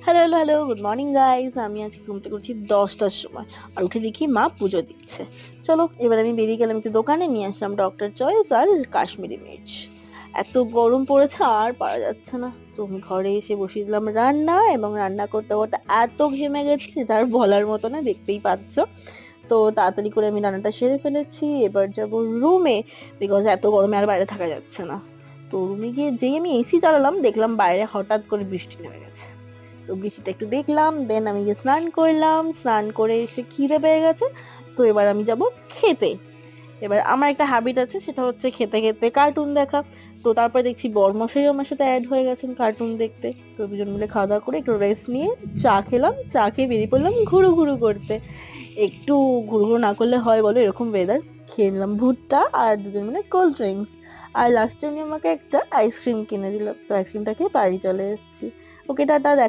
Hello, hello, hello. Good morning guys. আমি আজকে ঘুম থেকে উঠছি 10টার সময়। আর উঠে দেখি মা পুজো দিচ্ছে। চলো এবার আমি বেরিয়ে গেলাম একটু দোকানে, নিয়ে আসলাম ডক্টর চয়েস আর কাশ্মীরি মির্চ। এত গরম পড়েছে আর পারা যাচ্ছে না। তো আমি ঘরে এসে বসিয়ে দিলাম রান্না, এবং রান্না করতে করতে এত ঘেমে গেছি যেটা আর বলার মতো না, দেখতেই পাচ্ছ। তো তাড়াতাড়ি করে আমি রান্নাটা সেরে ফেলেছি। এবার যাব রুমে, বিকজ এত গরমে আর বাইরে থাকা যাচ্ছে না। তো রুমে গিয়ে যেই আমি এসি চালালাম, দেখলাম বাইরে হঠাৎ করে বৃষ্টি নেমে গেছে। তো বৃষ্টিটা একটু দেখলাম, দেন আমি গিয়ে স্নান করলাম, স্নান করে এসে খিদে পেয়ে গেছে। তো এবার আমি যাব খেতে। এবার আমার একটা হ্যাবিট আছে, সেটা হচ্ছে খেতে খেতে কার্টুন দেখা। তো তারপরে দেখছি বরমশাই আমার সাথে অ্যাড হয়ে গেছেন কার্টুন দেখতে। তো দুজন মিলে খাওয়া দাওয়া করে একটু রেস্ট নিয়ে চা খেলাম, চা খেয়ে বেরিয়ে পড়লাম ঘুরু ঘুরু করতে। একটু ঘুরু ঘুরু না করলে হয় বলো, এরকম ওয়েদার। খেয়ে নিলাম ভুট্টা আর দুজন মিলে কোল্ড ড্রিঙ্কস। আর লাস্টে উনি আমাকে একটা আইসক্রিম কিনে দিল, তো আইসক্রিমটা খেয়ে বাড়ি চলে এসেছি। ওকে টাটা।